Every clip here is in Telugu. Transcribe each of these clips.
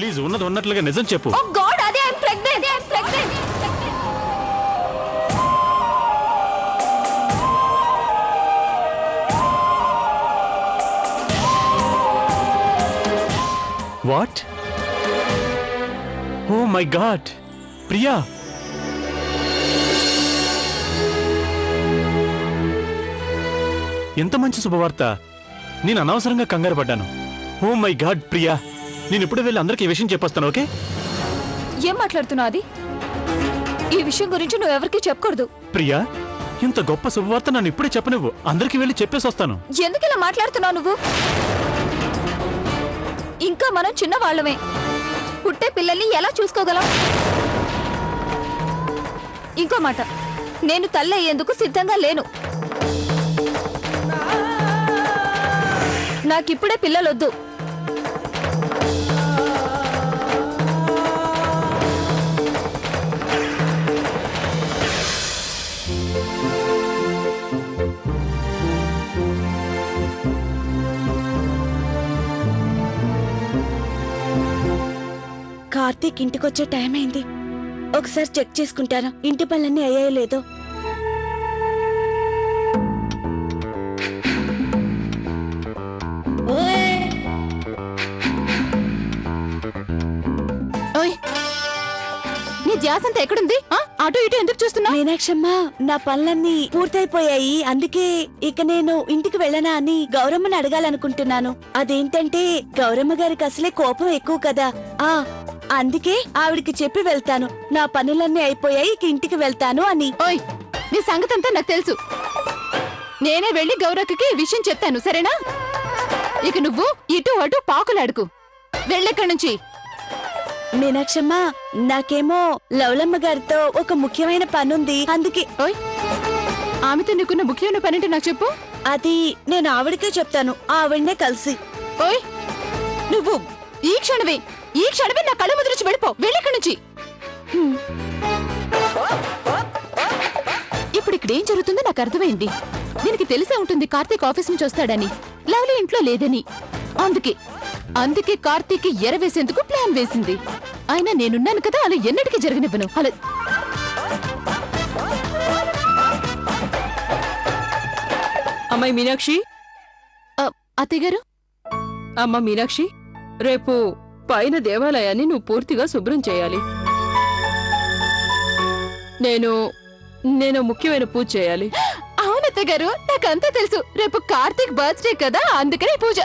ప్లీజ్ ఉన్నది ఉన్నట్లుగా నిజం చెప్పు. ఓ గాడ్, అదే I am pregnant. What? Oh my god, Priya. ఎంత మంచి శుభవార్త. నేను అనవసరంగా కంగారు పడ్డాను. ఓ మై గాడ్ ప్రియా, నేను ఇప్పుడు వెళ్ళి అందరికీ ఈ విషయం చెప్పొస్తాను. ఓకే? ఏం మాట్లాడుతున్నావు? అది ఈ విషయం గురించి నువ్వు ఎవరికి చెప్పకూడదు. ప్రియా, ఇంత గొప్ప శుభవార్త నన్ను ఇప్పుడే చెప్పనివ్వు. అందరికీ వెళ్ళి చెప్పేసి వస్తాను. ఎందుకు ఇలా మాట్లాడుతున్నావు నువ్వు? ఇంకా మనం చిన్న వాళ్ళమే. పుట్టే పిల్లల్ని ఎలా చూసుకోగలం? ఇంకో మాట, నేను తల్లి అయ్యేందుకు సిద్ధంగా లేను. నాకిప్పుడే పిల్లలొద్దు. కార్తీక్ ఇంటికొచ్చే టైం అయింది. ఒకసారి చెక్ చేసుకుంటాను ఇంటి పనులన్నీ అయ్యాయో లేదో. నీ ధ్యాసంతా ఎక్కడుంది? అటు ఇటు ఎందుకు చూస్తున్నావు? మీనాక్షమ్మ, నా పనులన్నీ పూర్తయిపోయాయి. అందుకే ఇక నేను ఇంటికి వెళ్ళనా అని గౌరమ్మని అడగాలనుకుంటున్నాను. అదేంటంటే గౌరమ్మ గారికి అసలే కోపం ఎక్కువ కదా. అందుకే ఆవిడికి చెప్పి వెళ్తాను, నా పనులన్నీ అయిపోయాయి, ఇక ఇంటికి వెళ్తాను అని. ఓయ్, నీ సంగతంతా నాకు తెలుసు. నేనే వెళ్ళి గౌరక్కకి ఈ విషయం చెప్తాను, సరేనా? ఇక నువ్వు ఇటు అటు పాకులాడుకు. వెళ్ళెక్కడి నుంచి. మీనాక్షమ్మ, నాకేమో లవలమ్మ గారితో ఒక ముఖ్యమైన పనుంది, అందుకే. ఓయ్, ఆమెతో నీకున్న ముఖ్యమైన పనేంటో నాకు చెప్పు. అది నేను ఆవిడకే చెప్తాను, ఆవిడనే కలిసి. ఓయ్, నువ్వు ఈ క్షణమే నా కళ్ళు ముద్రించి వెళ్ళిపో. వెళ్ళిక్కడి నుంచి. ఇప్పుడు ఇక్కడ ఏం జరుగుతుందో నాకు అర్థమైంది. దీనికి తెలిసే ఉంటుంది కార్తీక్ ఆఫీస్ నుంచి వస్తాడని, లవ్లీ ఇంట్లో లేదని. అందుకే కార్తీక్ ఎరవేసేందుకు ప్లాన్ వేసింది. అయినా నేనున్నాను కదా, అలా ఎన్నటికీ జరగనివ్వను. అలా అమ్మాయి మీనాక్షి. అత్తయ్య గారు. అమ్మ మీనాక్షి, రేపు పైన దేవాలయాన్ని నువ్వు పూర్తిగా శుభ్రం చేయాలి. నేను ముఖ్యమైన పూజ చేయాలి. అవును అత్తయ్య గారు, నాకంతా తెలుసు. రేపు కార్తీక్ బర్త్డే కదా, అందుకనే పూజ.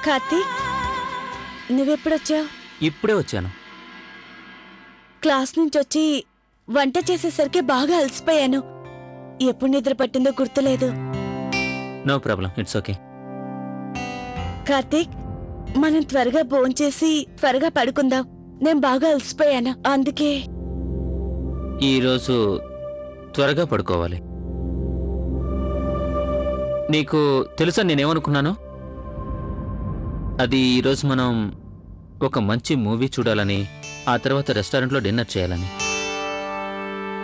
కార్తీక్, నువ్వెప్పుడొచ్చావు? ఇప్పుడే వచ్చాను. క్లాస్ నుంచి వచ్చి వంట చేసేసరికి బాగా అలసిపోయాను. ఎప్పుడు నిద్ర పట్టిందో గుర్తులేదు. No problem, it's okay. Karthik, మనం త్వరగా భోంచేసి త్వరగా పడుకుందాం. నేను బాగా అలసిపోయాను, అందుకే. ఈరోజు త్వరగా పడుకోవాలి. నీకు తెలుసా నేనేమనుకున్నాను? అది ఈరోజు మనం ఒక మంచి మూవీ చూడాలని, ఆ తర్వాత రెస్టారెంట్లో డిన్నర్ చేయాలని.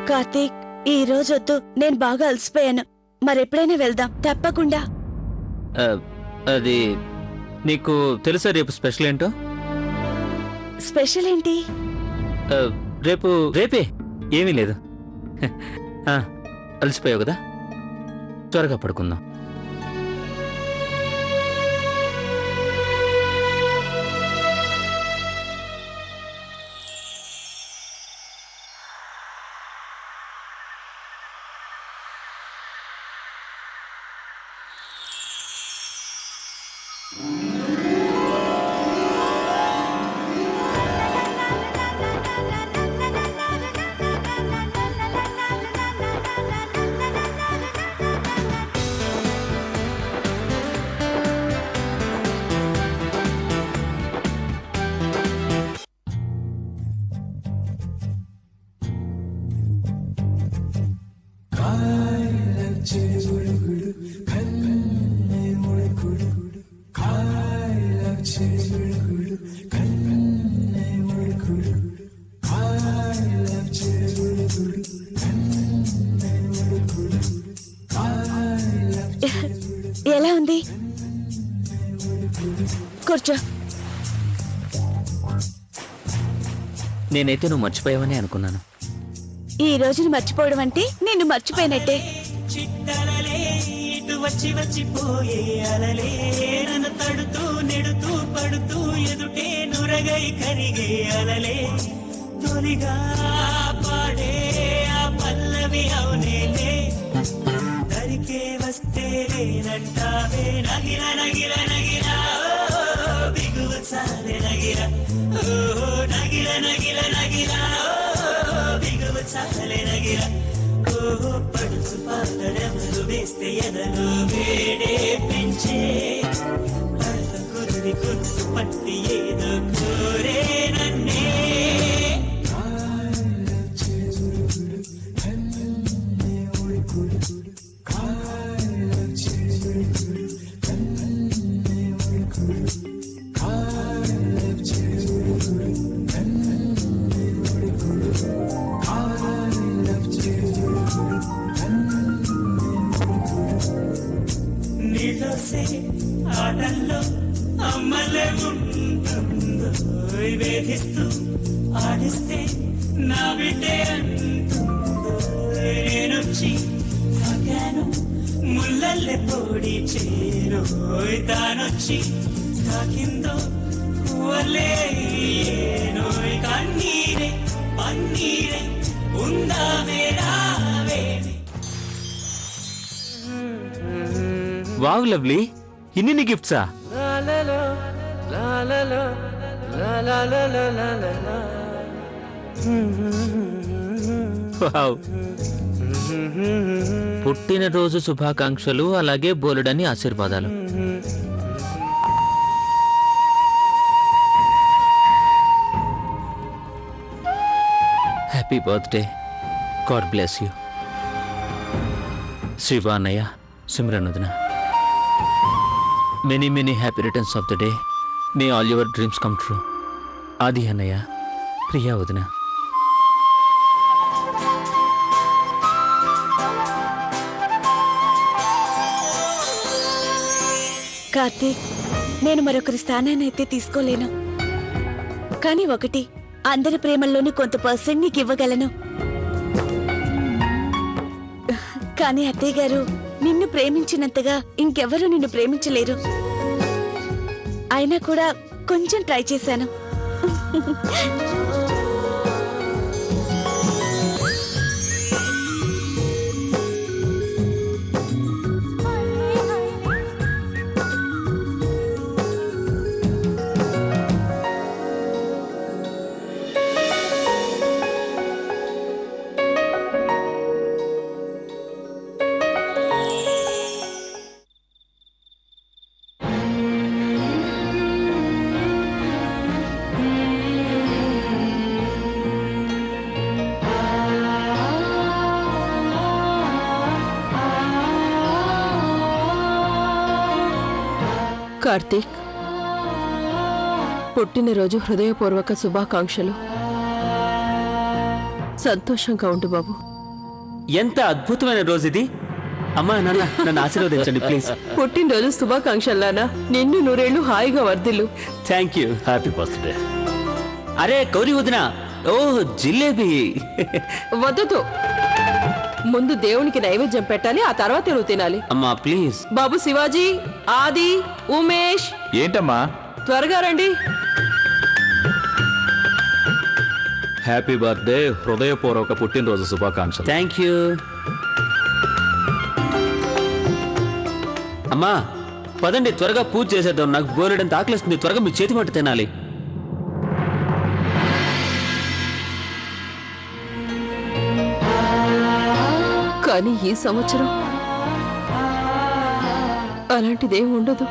కార్తీక్, ఈ రోజు వద్దు, నేను బాగా అలసిపోయాను. మరెప్పుడైనా వెళ్దాం, తప్పకుండా. అది నీకు తెలుసా రేపు స్పెషల్ ఏంటో? స్పెషల్ ఏంటి? రేపే ఏమీ లేదు. అలసిపోయావు కదా, త్వరగా పడుకుందాం. కూర్చో. నేనైతే నువ్వు మర్చిపోయావని అనుకున్నాను. ఈ రోజును మర్చిపోవడం అంటే నిన్ను మర్చిపోయినట్టే. చిట్టలలే ఇటు వచ్చి వచ్చిపోయే అలలే నన్ను తడుతూ నెడుతూ పడుతూ ఎదుటే నురగై కరిగే అలలే తొలిగా పాడే ఆ పల్లవి అవునేలే దరికే వస్తే లేనంటావే నగిర నగిర నగిర బిగువ సాలే నగిర నగిర నగిర నగిర బిగువ సాలే నగిర పడుచు పాతడెవరు వేస్తే ఎదలు వేడే పెంచే అడత కురుడి కుర్తు పట్టి ఏదో కోరే నన్నే ఆటల్లో అమ్మలే ఉంటుందో వేధిస్తూ ఆడిస్తే నా బిడ్డే అంటుందో నేనొచ్చి తాగాను ముళ్ళల్లే పొడి చేరు తానొచ్చి తాకిందో పువ్వలేనో కన్నీరే పన్నీరే ఉందావే రావే. వావ్ లవ్లీ, ఇన్ని గిఫ్ట్సా? వావ్. పుట్టినరోజు శుభాకాంక్షలు, అలాగే బోలెడని ఆశీర్వాదాలు. Happy birthday. God bless you. Shiva అన్నయ్య, సిమ్రన్ వదిన, many many happy returns of the day. May all your dreams come true. ఆది అన్నయ్య, ప్రియా వదిన. కార్తీక్, నేను మరొకరి స్థానాన్ని అయితే తీసుకోలేను, కానీ ఒకటి, అందరి ప్రేమల్లోని కొంత పర్సెంట్ నీకు ఇవ్వగలను. కానీ అత్తయ్య గారు, నిన్ను ప్రేమించినంతగా ఇంకెవరూ నిన్ను ప్రేమించలేరు. అయినా కూడా కొంచెం ట్రై చేశాను. కార్తీక్, పుట్టినరోజు హృదయపూర్వక శుభాకాంక్షలు. సంతోషంగా ఉండు బాబు. ఎంత అద్భుతమైన రోజు ఇది. అమ్మా నాన్న, నన్ను ఆశీర్వదించండి ప్లీజ్. పుట్టినరోజు శుభాకాంక్షలానా, నిన్ను నూరేళ్లు హాయిగా వర్ధిల్లు. Thank you. Happy birthday. అరే గౌరీ వదిన, ఓ జిలేబీ. వద్దు, ముందు దేవునికి నైవేద్యం పెట్టాలి, ఆ తర్వాత నువ్వు తినాలి. అమ్మా ప్లీజ్. బాబు శివాజీ, ఆది, ఉమేష్, ఏంటమ్మా? త్వరగా రండి. హ్యాపీ బర్త్డే, హృదయపూర్వక పుట్టినరోజు శుభాకాంక్షలు. Thank you. అమ్మా పదండి, త్వరగా పూజ చేసేద్దాం. నాకు బోలెడంత ఆకలిస్తుంది. త్వరగా మీ చేతి వంట తినాలి. కానీ ఈ సంవత్సరం అలాంటిదేం ఉండదు.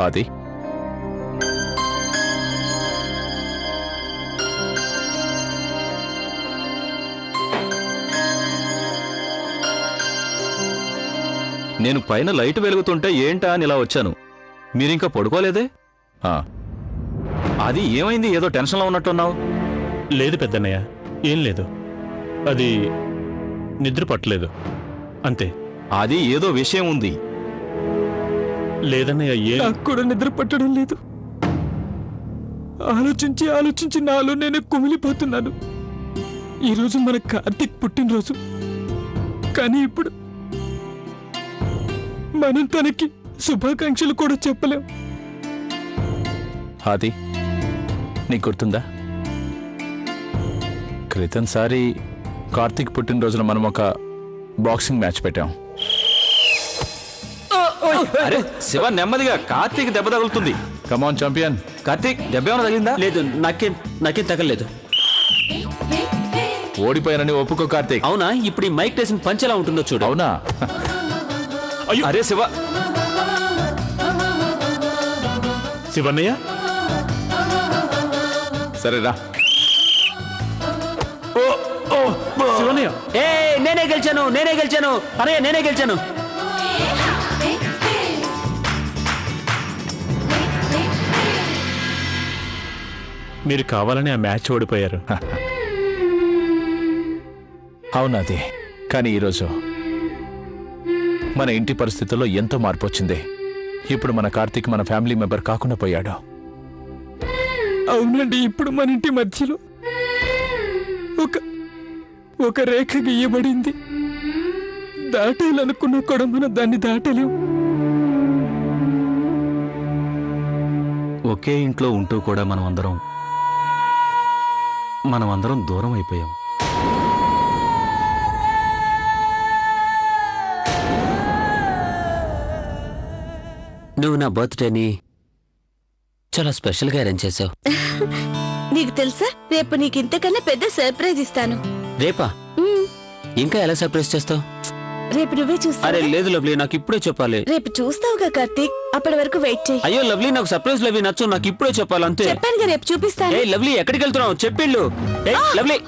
ఆది, నేను పైన లైట్ వెలుగుతుంటే ఏంటా అని ఇలా వచ్చాను. మీరింకా పడుకోలేదే? అది ఏమైంది? ఏదో టెన్షన్లో ఉన్నట్టున్నావు. లేదు పెద్దన్నయ్య, ఏం లేదు. అది నిద్ర పట్టలేదు అంతే. అది ఏదో విషయం ఉంది. లేదన్నయ్య, నాకు కూడా నిద్ర పట్టడం లేదు. ఆలోచించి ఆలోచించి నాలో నేను కుమిలిపోతున్నాను. ఈరోజు మన కార్తీక్ పుట్టినరోజు, కానీ ఇప్పుడు మనం తనకి శుభాకాంక్షలు కూడా చెప్పలేం. హాది, నీకు గుర్తుందా క్రితంసారి కార్తీక్ పుట్టినరోజున మనం ఒక బాక్సింగ్ మ్యాచ్ పెట్టాం. అరే శివ, నెమ్మదిగా, కార్తీక్ దెబ్బ తగులుతుంది. కమాన్ ఛాంపియన్. కార్తీక్, దెబ్బ ఏమైనా తగిలిందా? లేదు, నాకేం తగలేదు. ఓడిపోయానని ఒప్పుకో కార్తీక్. అవునా? ఇప్పుడు ఈ మైక్ టైసన్ పంచ్ ఎలా ఉంటుందో చూడు. అవునా? అరే శివ. శివన్నయ్య, సరేరా. శివన్నయ్య, నేనే గెలిచాను అన్నయ్య, నేనే గెలిచాను. మీరు కావాలని ఆ మ్యాచ్ ఓడిపోయారు. అవునది, కానీ ఈరోజు మన ఇంటి పరిస్థితుల్లో ఎంతో మార్పు వచ్చింది. ఇప్పుడు మన కార్తీక్ మన ఫ్యామిలీ మెంబర్ కాకుండా పోయాడు. అవునండి, ఇప్పుడు మన ఇంటి మధ్యలో ఒక రేఖ గీయబడింది. దాటాలనుకున్నా కూడా మనం దాన్ని దాటలేం. ఒకే ఇంట్లో ఉంటూ కూడా మనమందరం దూరం అయిపోయాం. నువ్వు నా బర్త్డేని చాలా స్పెషల్గా అరేంజ్ చేసావు. నీకు తెలుసా, రేపు నీకు ఇంతకన్నా పెద్ద సర్ప్రైజ్ ఇస్తాను. రేపా? ఇంకా ఎలా సర్ప్రైజ్ చేస్తావు? రేపు నువ్వే చూస్తావు. అరే లేదు లవ్లీ, నాకు ఇప్పుడే చెప్పాలి. రేపు చూస్తావుగా కార్తీక్, అప్పటి వరకు వెయిట్ చేయి. అయ్యో లవ్లీ, నాకు సర్ప్రైజ్ లవ్లీ నచ్చు, నాకు ఇప్పుడే చెప్పాలి అంతే. చెప్పానుగా రేపు చూపిస్తాను. ఏ లవ్లీ, ఎక్కడికి వెళ్తున్నావు? చెప్పిళ్ళు. Lovely,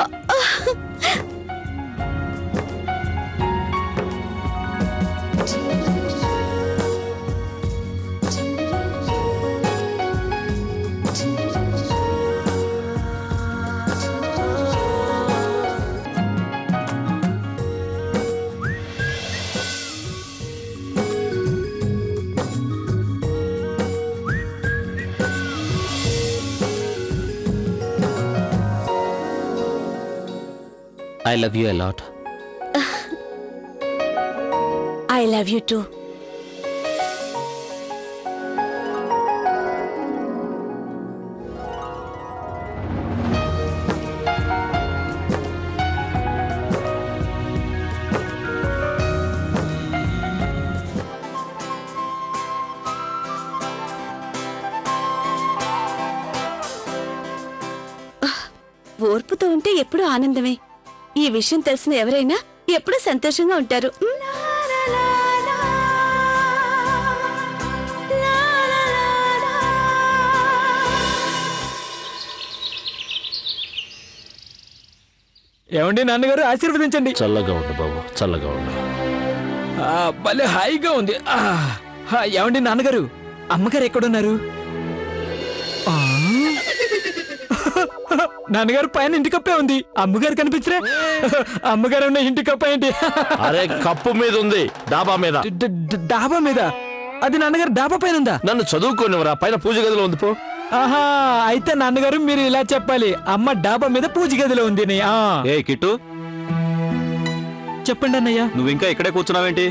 I love you a lot. I love you too. ఓర్పుతో ఉంటే ఎప్పుడూ ఆనందమే. ఈ విషయం తెలిసిన ఎవరైనా ఎప్పుడూ సంతోషంగా ఉంటారు. ఏమండి నాన్నగారు, ఆశీర్వదించండి. చల్లగా ఉండు బాబు, చల్లగా ఉండు. భలే హాయిగా ఉంది. ఏమండి నాన్నగారు, అమ్మగారు ఎక్కడున్నారు? నాన్నగారు పైన ఇంటి కప్పే ఉంది, అమ్మగారు కనిపించరే? అమ్మగారు ఉన్న ఇంటి కప్ప ఏంటి? అరే కప్పు మీద ఉంది, డాబా మీద. డాబా మీద? అది నాన్నగారు డాబా పైన ఉందా? నన్ను చదువుకోనివరా, పైన పూజ గదిలో ఉంది పో. ఆహా, అయితే నాన్నగారు మీరు ఇలా చెప్పాలి, అమ్మ డాబా మీద పూజ గదిలో ఉంది. ఏ కిట్టు, చెప్పండి అన్నయ్య. నువ్వు ఇంకా ఇక్కడే కూర్చున్నావేంటి?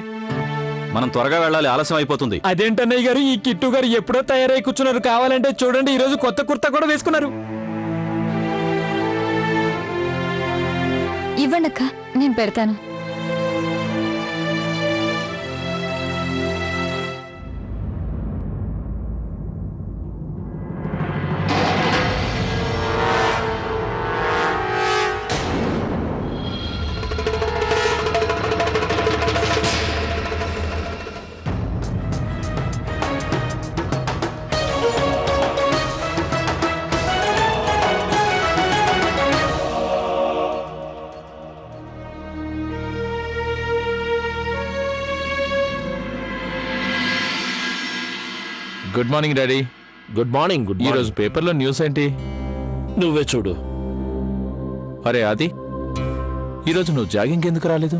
మనం త్వరగా వెళ్ళాలి, ఆలస్యం అయిపోతుంది. అదేంటన్నయ్య గారు, ఈ కిట్టు గారు ఎప్పుడో తయారై కూర్చున్నారు. కావాలంటే చూడండి, ఈ రోజు కొత్త కుర్తా కూడా వేసుకున్నారు. ఇవ్వండక్క, నేను పెడతాను. Good morning daddy. Good morning. ఈ రోజు పేపర్లో న్యూస్ ఏంటి? నువ్వే చూడు. అరే ఆది, ఈరోజు నువ్వు జాగింగ్ ఎందుకు రాలేదు?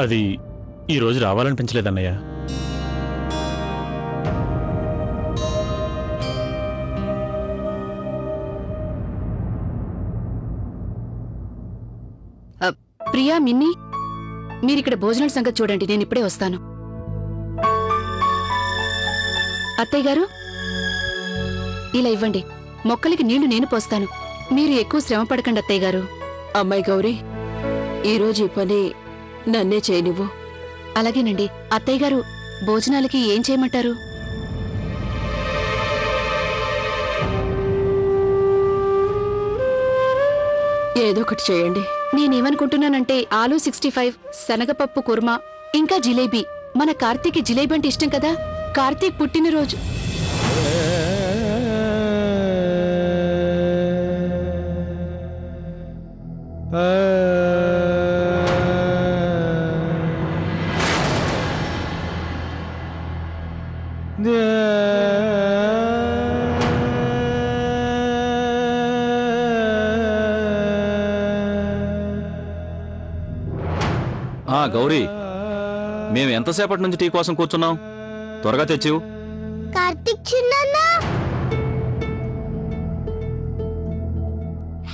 అది ఈ రోజు రావాలనిపించలేదన్నయ్య. ప్రియా, మిన్ని, మీరిక్కడ భోజనం సంగతి చూడండి, నేను ఇప్పుడే వస్తాను. అత్తయ్య గారు, ఇలా ఇవ్వండి, మొక్కలకి నీళ్లు నేను పోస్తాను. మీరు ఎక్కువ శ్రమ పడకండి అత్తయ్య గారు. అమ్మాయి గౌరీ, ఈరోజు ఈ పని నన్నే చేయనివ్వు. అలాగేనండి. అత్తయ్య గారు, భోజనాలకి ఏం చేయమంటారు? ఏదో ఒకటి చేయండి. నేనేమనుకుంటున్నానంటే ఆలూ 65, శనగపప్పు కుర్మా, ఇంకా జిలేబీ. మన కార్తీక్ జిలేబీ అంటే ఇష్టం కదా, కార్తీక్ పుట్టినరోజు. గౌరీ, మేము ఎంతసేపటి నుంచి టీ కోసం కూర్చున్నాం? త్వరగా తెచ్చివు. కార్తిక్ చిన్న,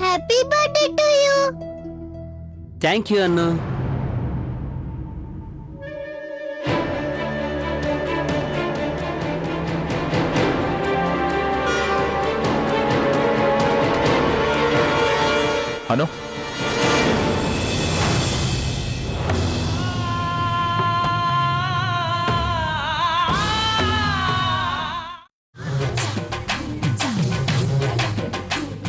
happy birthday to you. Thank you Annu. Anu,